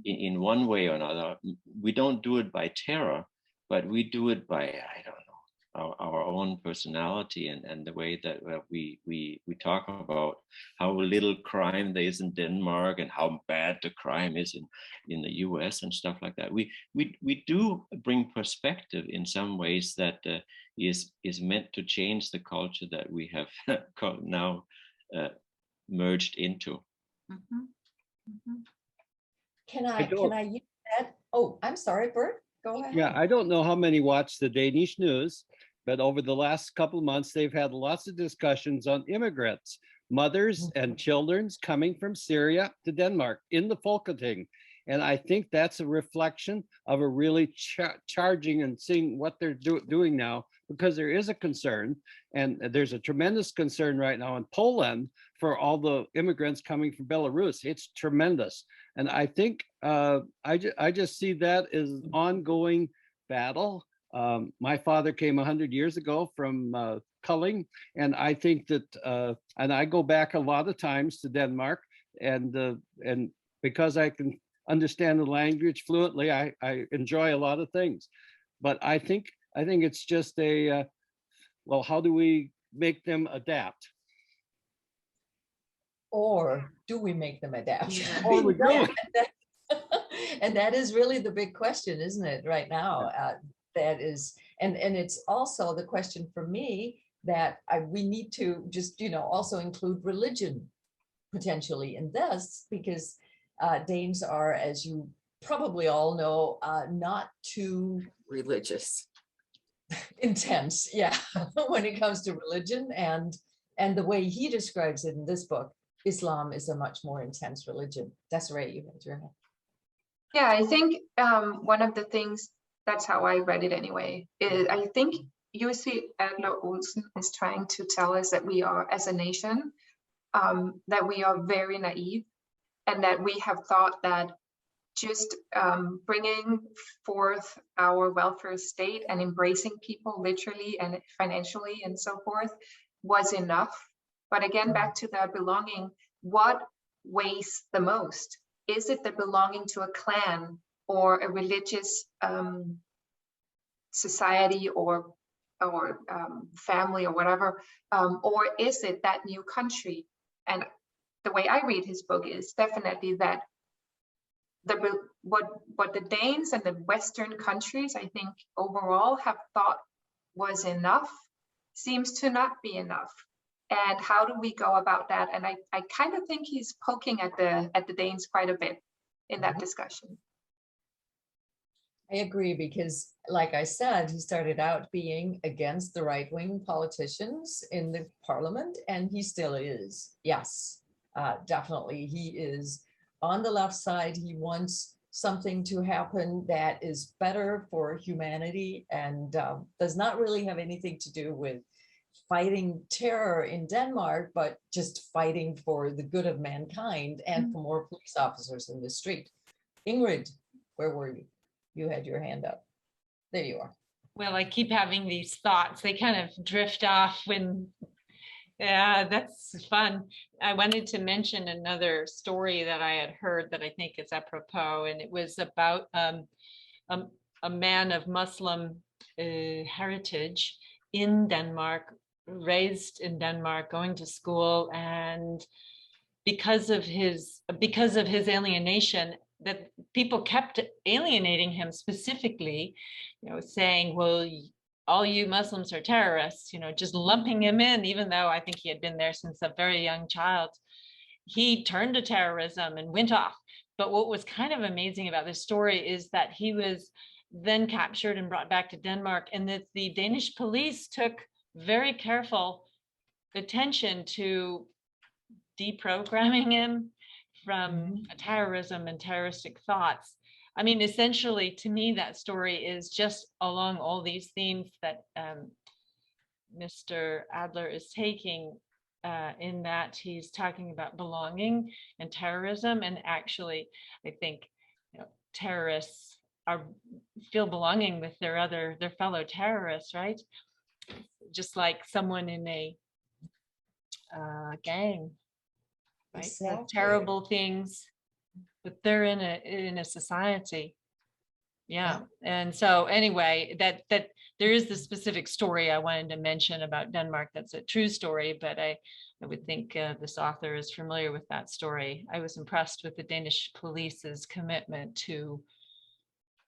In one way or another. We don't do it by terror, but we do it by, I don't know, our own personality and the way that we talk about how little crime there is in Denmark and how bad the crime is in the US and stuff like that. We do bring perspective in some ways that is meant to change the culture that we have now merged into. Can I use that? Oh, I'm sorry, Bert. Go ahead. Yeah, I don't know how many watch the Danish news, but over the last couple of months, they've had lots of discussions on immigrants, mothers and children coming from Syria to Denmark in the Folketing. And I think that's a reflection of a really charging and seeing what they're doing now, because there is a concern, and there's a tremendous concern right now in Poland for all the immigrants coming from Belarus. It's tremendous. And I think I just see that as an ongoing battle. My father came 100 years ago from Kulling, and I think that, and I go back a lot of times to Denmark, and because I can understand the language fluently, I enjoy a lot of things. But I think it's just well, how do we make them adapt? Or do we make them adapt? Or we don't. And that is really the big question, isn't it, right now? That is, and it's also the question for me that we need to just, also include religion potentially in this, because Danes are, as you probably all know, not too religious, intense, when it comes to religion, and the way he describes it in this book, Islam is a much more intense religion. That's right, you had your hand. Yeah, I think one of the things, that's how I read it anyway, is I think Jussi Adler-Olsen is trying to tell us that we are, as a nation, that we are very naive, and that we have thought that just bringing forth our welfare state and embracing people literally and financially and so forth was enough. But again, back to the belonging, what weighs the most? Is it the belonging to a clan or a religious society or family or whatever? Or is it that new country? And the way I read his book is definitely that what the Danes and the Western countries, I think overall have thought was enough, seems to not be enough. And how do we go about that? And I kind of think he's poking at the Danes quite a bit in that discussion. I agree, because like I said, he started out being against the right-wing politicians in the parliament, and he still is. Yes, definitely. He is on the left side. He wants something to happen that is better for humanity and does not really have anything to do with fighting terror in Denmark, but just fighting for the good of mankind and for more police officers in the street. Ingrid, where were you? You had your hand up. There you are. Well, I keep having these thoughts. They kind of drift off when, yeah, that's fun. I wanted to mention another story that I had heard that I think is apropos, and it was about a man of Muslim heritage in Denmark, raised in Denmark, going to school, and because of his alienation, that people kept alienating him specifically, saying, well, all you Muslims are terrorists, just lumping him in, even though I think he had been there since a very young child. He turned to terrorism and went off. But what was kind of amazing about this story is that he was then captured and brought back to Denmark, and that the Danish police took very careful attention to deprogramming him from terrorism and terroristic thoughts. I mean, essentially, to me, that story is just along all these themes that Mr. Adler is taking, in that he's talking about belonging and terrorism. And actually, I think terrorists feel belonging with their fellow terrorists, right? Just like someone in a gang, right? Exactly. Terrible things, but they're in a society. Yeah. And so anyway, that there is the specific story I wanted to mention about Denmark. That's a true story, but I would think this author is familiar with that story. I was impressed with the Danish police's commitment to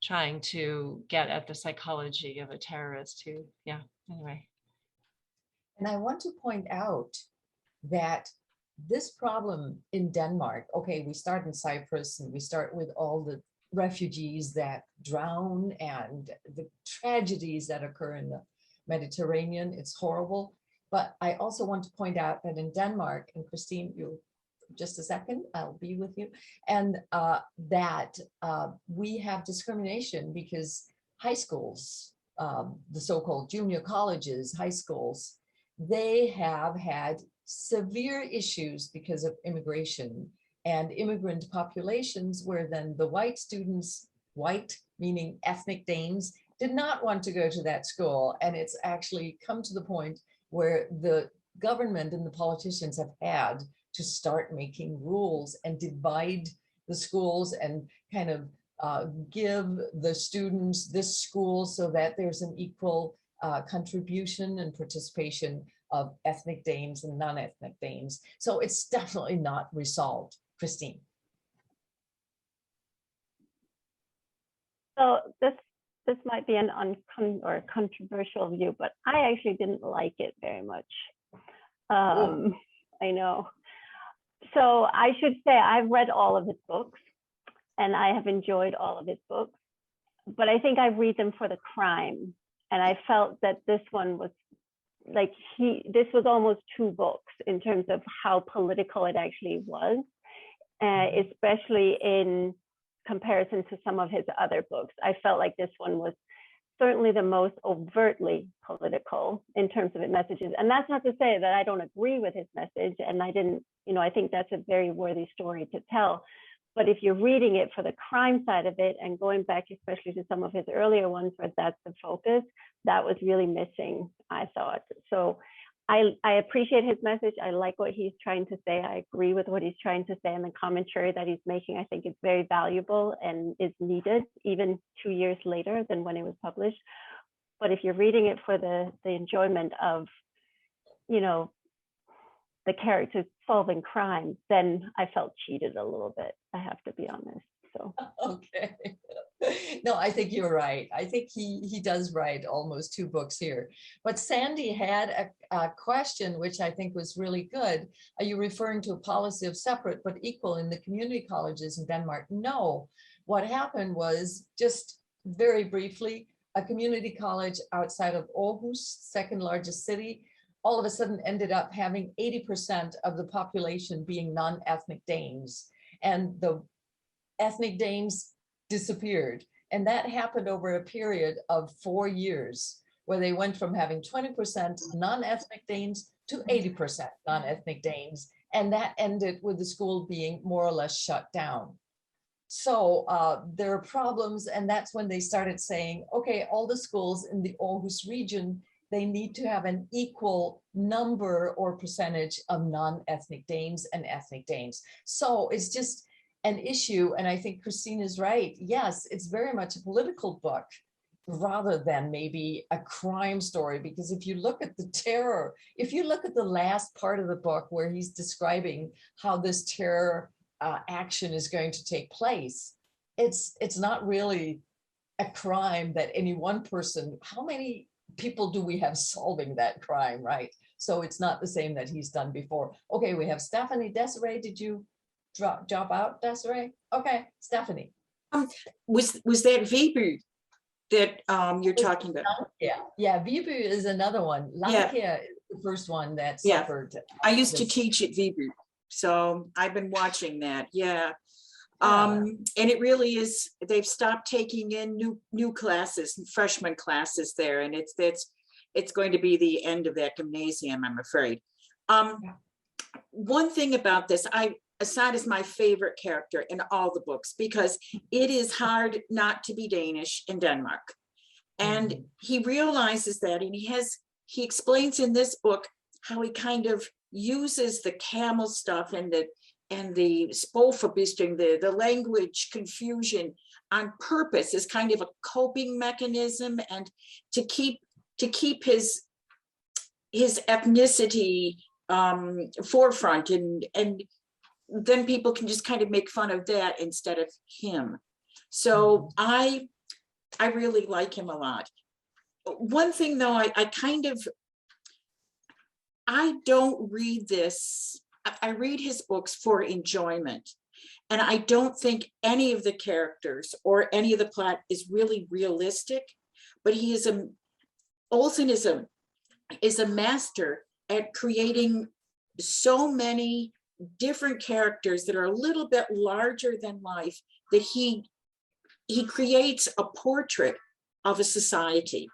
trying to get at the psychology of a terrorist who, yeah, anyway. And I want to point out that this problem in Denmark, okay, we start in Cyprus and we start with all the refugees that drown and the tragedies that occur in the Mediterranean. It's horrible. But I also want to point out that in Denmark, and Christine, you just a second, I'll be with you, and that we have discrimination because high schools, the so-called junior colleges, high schools, they have had severe issues because of immigration and immigrant populations, where then the white students, white meaning ethnic Danes, did not want to go to that school. And it's actually come to the point where the government and the politicians have had to start making rules and divide the schools and kind of give the students this school so that there's an equal contribution and participation of ethnic Danes and non-ethnic Danes. So it's definitely not resolved. Christine. So this might be an controversial view, but I actually didn't like it very much. I know. So I should say I've read all of his books and I have enjoyed all of his books, but I think I read them for the crime. And I felt that this one was like, this was almost two books in terms of how political it actually was, especially in comparison to some of his other books. I felt like this one was certainly the most overtly political in terms of its messages. And that's not to say that I don't agree with his message. And I didn't, I think that's a very worthy story to tell. But if you're reading it for the crime side of it and going back, especially to some of his earlier ones where that's the focus, that was really missing, I thought. So I appreciate his message. I like what he's trying to say. I agree with what he's trying to say, and the commentary that he's making, I think, is very valuable and is needed even 2 years later than when it was published. But if you're reading it for the enjoyment of, the characters solving crimes, then I felt cheated a little bit. I have to be honest. So okay. No, I think you're right. I think he does write almost two books here. But Sandy had a question, which I think was really good. Are you referring to a policy of separate but equal in the community colleges in Denmark? No. What happened was, just very briefly, a community college outside of Aarhus, second largest city, all of a sudden ended up having 80% of the population being non-ethnic Danes. And the ethnic Danes disappeared. And that happened over a period of 4 years, where they went from having 20% non-ethnic Danes to 80% non-ethnic Danes. And that ended with the school being more or less shut down. So there are problems, and that's when they started saying, okay, all the schools in the Aarhus region, they need to have an equal number or percentage of non-ethnic Danes and ethnic Danes. So it's just an issue, and I think Christine is right. Yes, it's very much a political book rather than maybe a crime story, because if you look at the terror, if you look at the last part of the book where he's describing how this terror action is going to take place, it's not really a crime that any one person, how many people do we have solving that crime, right? So it's not the same that he's done before. Okay, we have Stephanie. Desiree, did you drop out, Desiree? Okay, Stephanie. Was that Vibu that you're talking about? Yeah, Vibu is another one. Lankia is the first one that suffered. I used to teach at Vibu, so I've been watching that. And it really is, they've stopped taking in new classes, freshman classes there, and it's going to be the end of that gymnasium, I'm afraid. One thing about this, Assad is my favorite character in all the books, because it is hard not to be Danish in Denmark. And he realizes that, and he explains in this book how he kind of uses the camel stuff and the spolforbisting, the language confusion on purpose as kind of a coping mechanism, and to keep his ethnicity forefront, and then people can just kind of make fun of that instead of him. So I really like him a lot. One thing though, I don't read this. I read his books for enjoyment, and I don't think any of the characters or any of the plot is really realistic, but Olsen is a master at creating so many different characters that are a little bit larger than life, that he creates a portrait of a society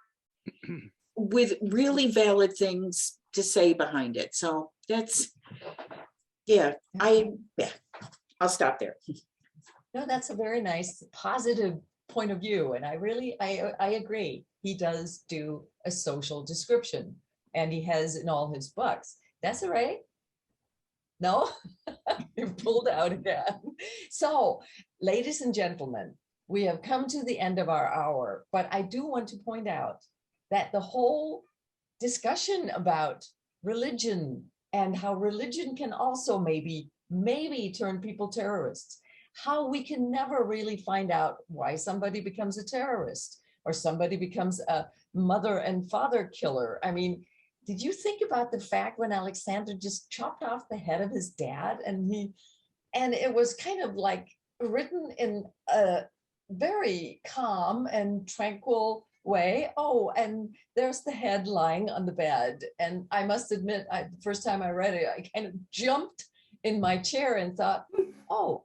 with really valid things to say behind it. So that's, I'll stop there. No, that's a very nice, positive point of view. And I agree. He does do a social description, and he has in all his books. That's all right. No, you pulled out again. So, ladies and gentlemen, we have come to the end of our hour, but I do want to point out that the whole discussion about religion and how religion can also maybe turn people terrorists, how we can never really find out why somebody becomes a terrorist or somebody becomes a mother and father killer. I mean, did you think about the fact when Alexander just chopped off the head of his dad, and it was kind of like written in a very calm and tranquil way. Oh, and there's the head lying on the bed. And I must admit, the first time I read it, I kind of jumped in my chair and thought, oh,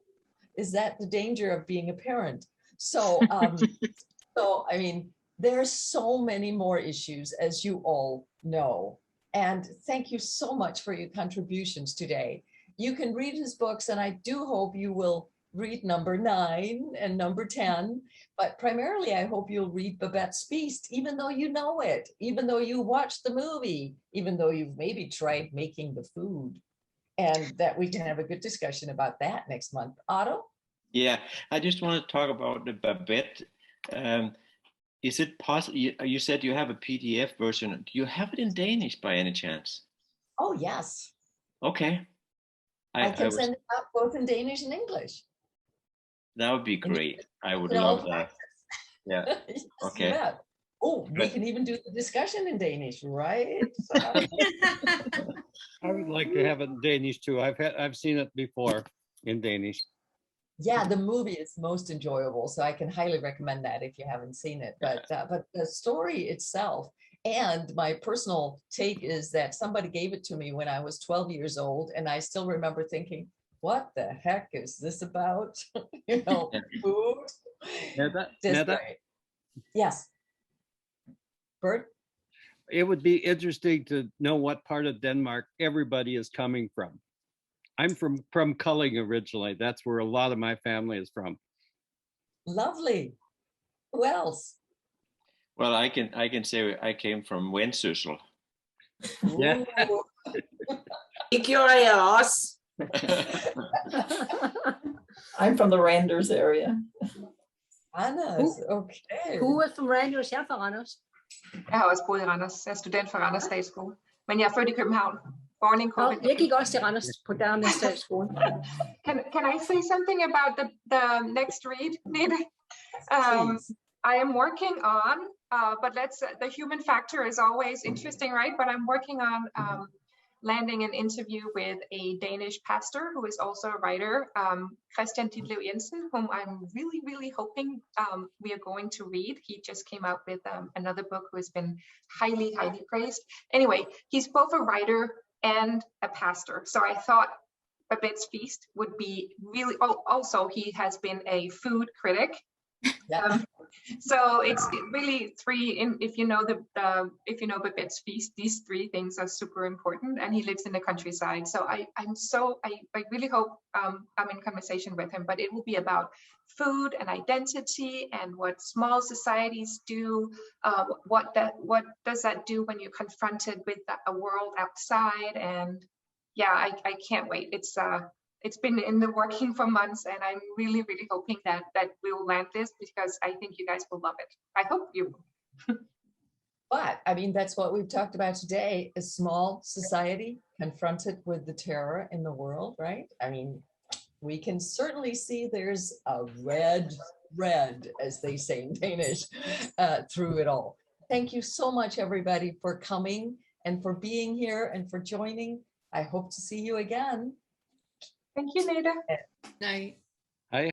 is that the danger of being a parent? So, I mean, there's so many more issues, as you all know. And thank you so much for your contributions today. You can read his books, and I do hope you will read number 9 and number 10, but primarily I hope you'll read Babette's Feast, even though you know it, even though you watched the movie, even though you've maybe tried making the food, and that we can have a good discussion about that next month. Otto? Yeah, I just want to talk about the Babette. Is it possible? You said you have a PDF version. Do you have it in Danish by any chance? Oh, yes. Okay. I can send it out both in Danish and English. That would be great. I would love that. Yeah. Yes, Okay. yeah. Oh, we can even do the discussion in Danish, right? I would like to have it in Danish too. I've seen it before in Danish. Yeah, the movie is most enjoyable, so I can highly recommend that if you haven't seen it. But the story itself, and my personal take is that somebody gave it to me when I was 12 years old, and I still remember thinking, what the heck is this about? You know, food. Neda, Just Neda, great. Yes. Bert? it would be interesting to know what part of Denmark everybody is coming from. I'm from Kulling originally. That's where a lot of my family is from. Lovely. Who else? Well, I can say I came from Vendsyssel. Yeah. Ik gjorde også. I'm from the Randers area. Anders, okay. Who is from Randers? Jeg er fra Randers. Jeg har også boet i Randers. Jeg er student fra Randers Statsskole. Men jeg er født i København. Born in Nå, Copenhagen. jeg gik også til Randers på Danish Statsskole. Can I say something about the next read, Nita? I am working on, but the human factor is always interesting, right? But I'm working on landing an interview with a Danish pastor who is also a writer, Christian Adler-Olsen, whom I'm really, really hoping we are going to read. He just came out with another book who has been highly, highly praised. Anyway, he's both a writer and a pastor. So I thought Babette's Feast would be really, also he has been a food critic. So it's really three. If you know Babette's Feast, these three things are super important. And he lives in the countryside. So I really hope I'm in conversation with him. But it will be about food and identity and what small societies do. What does that do when you're confronted with a world outside? And yeah, I can't wait. It's been in the working for months, and I'm really, really hoping that we will land this, because I think you guys will love it. I hope you will. But I mean, that's what we've talked about today, a small society confronted with the terror in the world, right? I mean, we can certainly see there's a red, as they say in Danish, through it all. Thank you so much, everybody, for coming and for being here and for joining. I hope to see you again. Thank you, Neda. Night.